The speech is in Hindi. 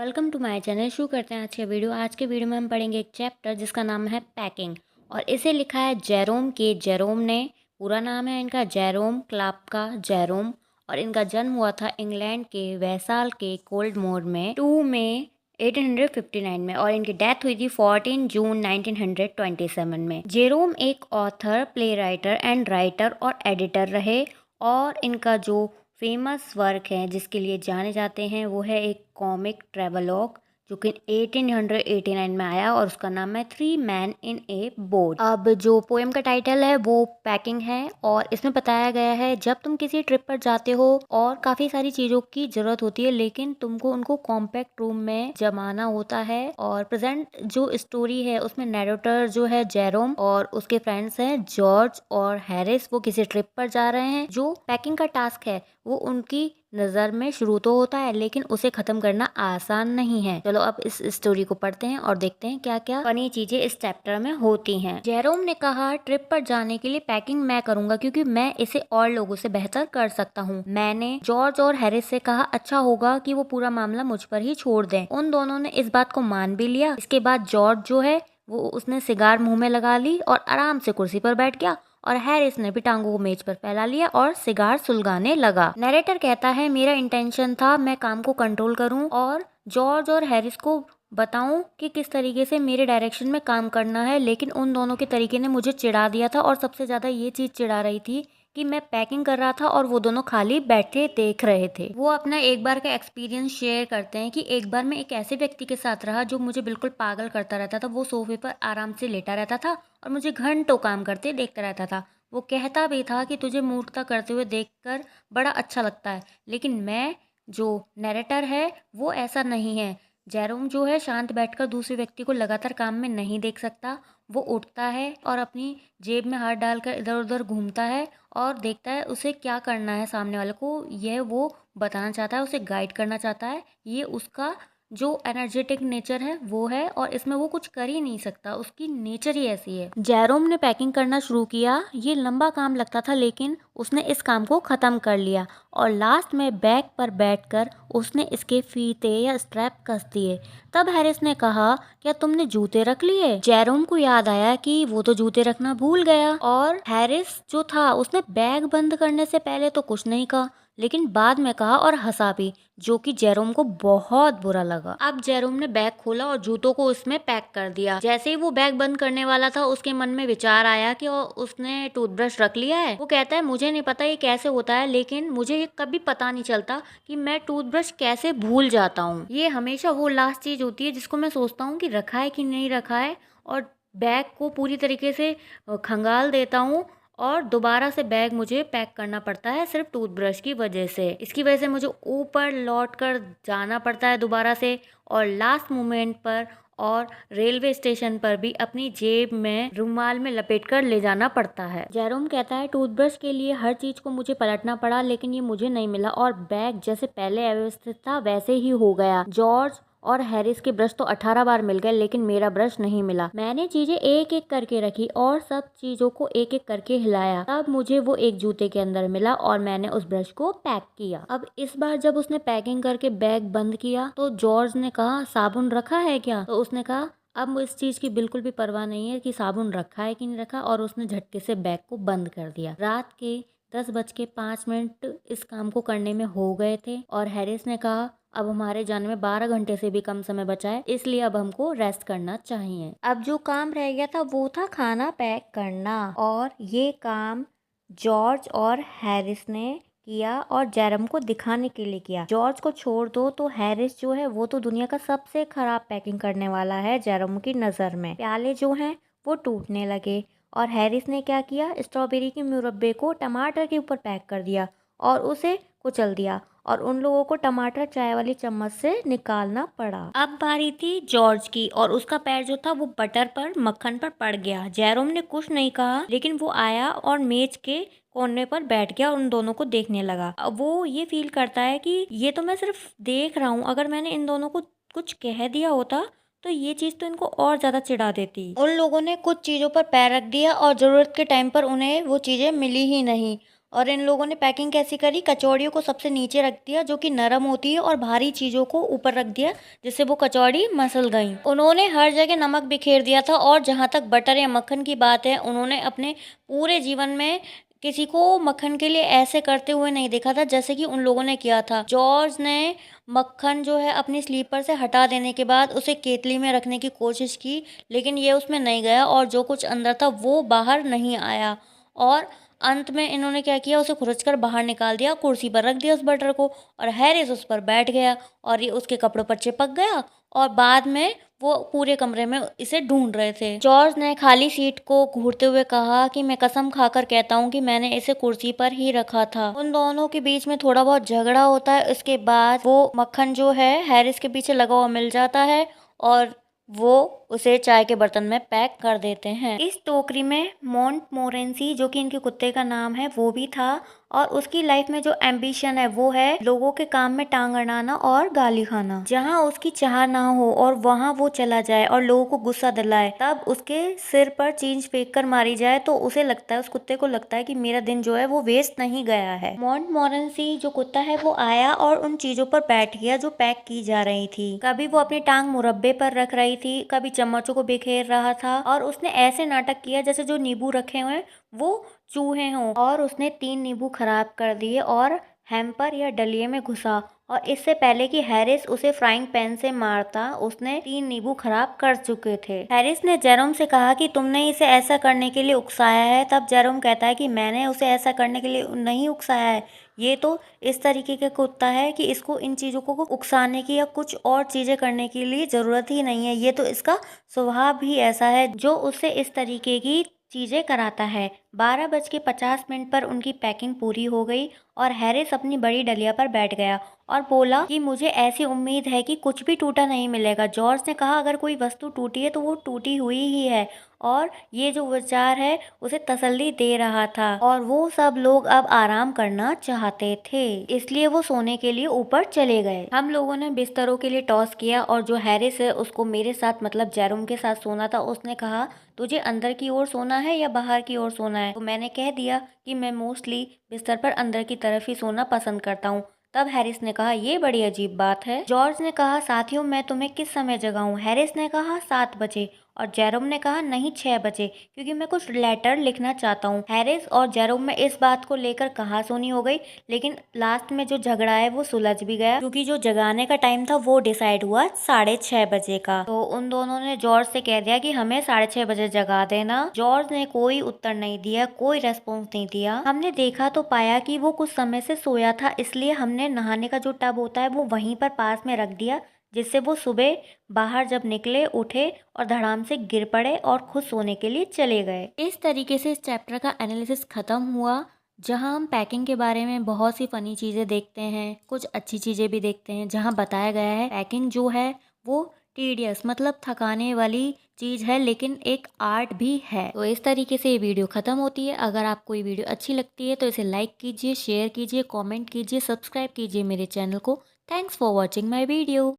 Welcome to my channel. शुरू करते हैं आज के वीडियो। आज के वीडियो में हम पढ़ेंगे एक चैप्टर जिसका नाम है पैकिंग, और इसे लिखा है जेरोम के। जेरोम ने, पूरा नाम है इनका जेरोम क्लापका जेरोम, और इनका जन्म हुआ था इंग्लैंड के वैसाल के कोल्डमोर में 2 मई 1859 में, और इनकी डेथ हुई थी 14 जून 1927 में। जेरोम एक author, play writer and writer और एडिटर रहे, और इनका जो फेमस वर्क है जिसके लिए जाने जाते हैं वो है एक कॉमिक ट्रेवलॉग जो कि 1889 में आया, और उसका नाम है 3 मैन इन ए बोट। अब जो पोएम का टाइटल है वो पैकिंग है, और इसमें बताया गया है जब तुम किसी ट्रिप पर जाते हो और काफ़ी सारी चीज़ों की ज़रूरत होती है, लेकिन तुमको उनको कॉम्पैक्ट रूम में जमाना होता है। और प्रेजेंट जो स्टोरी है उसमें नैरेटर जो है जेरोम, और उसके फ्रेंड्स हैं जॉर्ज और हैरिस। वो किसी ट्रिप पर जा रहे हैं। जो पैकिंग का टास्क है वो उनकी नज़र में शुरू तो होता है, लेकिन उसे ख़त्म करना आसान नहीं है। चलो अब इस स्टोरी को पढ़ते हैं और देखते हैं क्या क्या फनी चीज़ें इस चैप्टर में होती हैं। जेरोम ने कहा, ट्रिप पर जाने के लिए पैकिंग मैं करूंगा क्योंकि मैं इसे और लोगों से बेहतर कर सकता हूँ। मैंने जॉर्ज और हैरिस से कहा अच्छा होगा कि वो पूरा मामला मुझ पर ही छोड़ दें। उन दोनों ने इस बात को मान भी लिया। इसके बाद जॉर्ज जो है वो उसने सिगार मुंह में लगा ली और आराम से कुर्सी पर बैठ गया, और हैरिस ने भी टांगों को मेज पर फैला लिया और सिगार सुलगाने लगा। नरेटर कहता है, मेरा इंटेंशन था मैं काम को कंट्रोल करूं और जॉर्ज और हैरिस को बताऊं कि किस तरीके से मेरे डायरेक्शन में काम करना है, लेकिन उन दोनों के तरीके ने मुझे चिढ़ा दिया था, और सबसे ज़्यादा ये चीज़ चिढ़ा रही थी कि मैं पैकिंग कर रहा था और वो दोनों खाली बैठे देख रहे थे। वो अपना एक बार का एक्सपीरियंस शेयर करते हैं कि एक बार मैं एक ऐसे व्यक्ति के साथ रहा जो मुझे बिल्कुल पागल करता रहता था। वो सोफे पर आराम से लेटा रहता था और मुझे घंटों काम करते देखता रहता था। वो कहता भी था कि तुझे मूर्खता करते हुए देखकर बड़ा अच्छा लगता है, लेकिन मैं जो नैरेटर है वो ऐसा नहीं है। जेरोम जो है शांत बैठकर दूसरे व्यक्ति को लगातार काम में नहीं देख सकता। वो उठता है और अपनी जेब में हाथ डालकर इधर उधर घूमता है और देखता है उसे क्या करना है। सामने वाले को यह वो बताना चाहता है, उसे गाइड करना चाहता है। ये उसका जो एनर्जेटिक नेचर है वो है, और इसमें वो कुछ कर ही नहीं सकता, उसकी नेचर ही ऐसी है। जेरोम ने पैकिंग करना शुरू किया। ये लंबा काम लगता था, लेकिन उसने इस काम को ख़त्म कर लिया, और लास्ट में बैग पर बैठकर उसने इसके फीते या स्ट्रैप कस दिए। तब हैरिस ने कहा, क्या तुमने जूते रख लिए? जेरोम को याद आया कि वो तो जूते रखना भूल गया, और हैरिस जो था उसने बैग बंद करने से पहले तो कुछ नहीं कहा, लेकिन बाद में कहा और हंसा भी, जो कि जेरोम को बहुत बुरा लगा। अब जेरोम ने बैग खोला और जूतों को उसमें पैक कर दिया। जैसे ही वो बैग बंद करने वाला था उसके मन में विचार आया कि उसने टूथब्रश रख लिया है। वो कहता है, मुझे नहीं पता ये कैसे होता है, लेकिन मुझे ये कभी पता नहीं चलता कि मैं टूथब्रश कैसे भूल जाता हूँ। ये हमेशा वो लास्ट चीज होती है जिसको मैं सोचता हूँ कि रखा है कि नहीं रखा है, और बैग को पूरी तरीके से खंगाल देता हूँ, और दोबारा से बैग मुझे पैक करना पड़ता है सिर्फ टूथब्रश की वजह से। इसकी वजह से मुझे ऊपर लौट कर जाना पड़ता है दोबारा से, और लास्ट मोमेंट पर और रेलवे स्टेशन पर भी अपनी जेब में रुमाल में लपेट कर ले जाना पड़ता है। जेरोम कहता है, टूथब्रश के लिए हर चीज को मुझे पलटना पड़ा, लेकिन ये मुझे नहीं मिला, और बैग जैसे पहले अव्यवस्थित था वैसे ही हो गया। जॉर्ज और हैरिस के ब्रश तो 18 बार मिल गए, लेकिन मेरा ब्रश नहीं मिला। मैंने चीजें एक एक करके रखी और सब चीजों को एक एक करके हिलाया, तब मुझे वो एक जूते के अंदर मिला और मैंने उस ब्रश को पैक किया। अब इस बार जब उसने पैकिंग करके बैग बंद किया तो जॉर्ज ने कहा, साबुन रखा है क्या? तो उसने कहा, अब इस चीज की बिल्कुल भी परवाह नहीं है कि साबुन रखा है कि नहीं रखा, और उसने झटके से बैग को बंद कर दिया। रात के 10:05 इस काम को करने में हो गए थे, और हैरिस ने कहा, अब हमारे जाने में 12 घंटे से भी कम समय बचा है, इसलिए अब हमको रेस्ट करना चाहिए। अब जो काम रह गया था वो था खाना पैक करना, और ये काम जॉर्ज और हैरिस ने किया और जेरम को दिखाने के लिए किया। जॉर्ज को छोड़ दो तो हैरिस जो है वो तो दुनिया का सबसे खराब पैकिंग करने वाला है जेरम की नज़र में। प्याले जो हैं वो टूटने लगे, और हैरिस ने क्या किया, स्ट्रॉबेरी के मुरब्बे को टमाटर के ऊपर पैक कर दिया और उसे कुचल दिया, और उन लोगों को टमाटर चाय वाली चम्मच से निकालना पड़ा। अब बारी थी जॉर्ज की, और उसका पैर जो था वो बटर पर मक्खन पर पड़ गया। जेरोम ने कुछ नहीं कहा, लेकिन वो आया और मेज के कोने पर बैठ गया और उन दोनों को देखने लगा। अब वो ये फील करता है कि ये तो मैं सिर्फ देख रहा हूँ, अगर मैंने इन दोनों को कुछ कह दिया होता तो ये चीज़ तो इनको और ज़्यादा चिढ़ा देती। उन लोगों ने कुछ चीज़ों पर पैर रख दिया और ज़रूरत के टाइम पर उन्हें वो चीज़ें मिली ही नहीं। और इन लोगों ने पैकिंग कैसी करी, कचौड़ियों को सबसे नीचे रख दिया जो कि नरम होती है और भारी चीज़ों को ऊपर रख दिया जिससे वो कचौड़ी मसल गई। उन्होंने हर जगह नमक बिखेर दिया था और जहाँ तक बटर या मक्खन की बात है, उन्होंने अपने पूरे जीवन में किसी को मक्खन के लिए ऐसे करते हुए नहीं देखा था जैसे कि उन लोगों ने किया था। जॉर्ज ने मक्खन जो है अपनी स्लीपर से हटा देने के बाद उसे केतली में रखने की कोशिश की, लेकिन ये उसमें नहीं गया और जो कुछ अंदर था वो बाहर नहीं आया। और अंत में इन्होंने क्या किया, उसे खुरच कर बाहर निकाल दिया, कुर्सी पर रख दिया उस बटर को, और हैरिस उस पर बैठ गया और ये उसके कपड़ों पर चिपक गया और बाद में वो पूरे कमरे में इसे ढूंढ रहे थे। जॉर्ज ने खाली सीट को घूरते हुए कहा कि मैं कसम खाकर कहता हूँ कि मैंने इसे कुर्सी पर ही रखा था। उन दोनों के बीच में थोड़ा बहुत झगड़ा होता है। उसके बाद वो मक्खन जो है हैरिस के पीछे लगा हुआ मिल जाता है और वो उसे चाय के बर्तन में पैक कर देते हैं। इस टोकरी में मोंटमोरेंसी, जो कि इनके कुत्ते का नाम है, वो भी था और उसकी लाइफ में जो एम्बिशन है वो है लोगों के काम में टांग अड़ाना और गाली खाना। जहाँ उसकी चाह ना हो और वहाँ वो चला जाए और लोगों को गुस्सा दिलाए, तब उसके सिर पर चींज फेंक कर मारी जाए तो उसे लगता है, उस कुत्ते को लगता है कि मेरा दिन जो है वो वेस्ट नहीं गया है। मोंटमोरेंसी जो कुत्ता है वो आया और उन चीजों पर बैठ गया जो पैक की जा रही थी। कभी वो अपनी टांग मुरब्बे पर रख रही थी, कभी चम्मचों को बिखेर रहा था और उसने ऐसे नाटक किया जैसे जो नींबू रखे हुए हैं वो चूहे हों, और उसने 3 नींबू खराब कर दिए और हैम्पर या डलिये में घुसा, और इससे पहले कि हैरिस उसे फ्राइंग पैन से मारता उसने 3 नींबू खराब कर चुके थे। हैरिस ने जेरोम से कहा कि तुमने इसे ऐसा करने के लिए उकसाया है। तब जेरोम कहता है कि मैंने उसे ऐसा करने के लिए नहीं उकसाया है, ये तो इस तरीके का कुत्ता है कि इसको इन चीज़ों को उकसाने की या कुछ और चीज़ें करने के लिए ज़रूरत ही नहीं है, ये तो इसका स्वभाव भी ऐसा है जो उससे इस तरीके की चीज़ें कराता है। 12:50 पर उनकी पैकिंग पूरी हो गई और हैरिस अपनी बड़ी डलिया पर बैठ गया और बोला कि मुझे ऐसी उम्मीद है कि कुछ भी टूटा नहीं मिलेगा। जॉर्ज ने कहा अगर कोई वस्तु टूटी है तो वो टूटी हुई ही है, और ये जो विचार है उसे तसल्ली दे रहा था और वो सब लोग अब आराम करना चाहते थे, इसलिए वो सोने के लिए ऊपर चले गए। हम लोगों ने बिस्तरों के लिए टॉस किया और जो हैरिस है उसको मेरे साथ मतलब जेरोम के साथ सोना था। उसने कहा तुझे अंदर की ओर सोना है या बाहर की ओर सोना है, तो मैंने कह दिया कि मैं मोस्टली बिस्तर पर अंदर की तरफ ही सोना पसंद करता हूँ। तब हैरिस ने कहा ये बड़ी अजीब बात है। जॉर्ज ने कहा साथियों मैं तुम्हें किस समय जगाऊं? हैरिस ने कहा 7 बजे और जेरोम ने कहा नहीं 6 बजे, क्योंकि मैं कुछ लेटर लिखना चाहता हूँ। हैरिस और जेरोम में इस बात को लेकर कहासुनी हो गई, लेकिन लास्ट में जो झगड़ा है वो सुलझ भी गया क्योंकि जो जगाने का टाइम था वो डिसाइड हुआ 6:30 बजे का। तो उन दोनों ने जॉर्ज से कह दिया कि हमें 6:30 बजे जगा देना। जॉर्ज ने कोई उत्तर नहीं दिया, कोई रेस्पॉन्स नहीं दिया। हमने देखा तो पाया कि वो कुछ समय से सोया था, इसलिए हमने नहाने का जो टब होता है वो वहीं पर पास में रख दिया, जिससे वो सुबह बाहर जब निकले उठे और धड़ाम से गिर पड़े और खुद सोने के लिए चले गए। इस तरीके से इस चैप्टर का एनालिसिस खत्म हुआ, जहां हम पैकिंग के बारे में बहुत सी फ़नी चीज़ें देखते हैं, कुछ अच्छी चीज़ें भी देखते हैं। जहां बताया गया है पैकिंग जो है वो टीडियस मतलब थकाने वाली चीज़ है, लेकिन एक आर्ट भी है। तो इस तरीके से ये वीडियो ख़त्म होती है। अगर आपको ये वीडियो अच्छी लगती है तो इसे लाइक कीजिए, शेयर कीजिए, कमेंट कीजिए, सब्सक्राइब कीजिए मेरे चैनल को। Thanks for watching my video.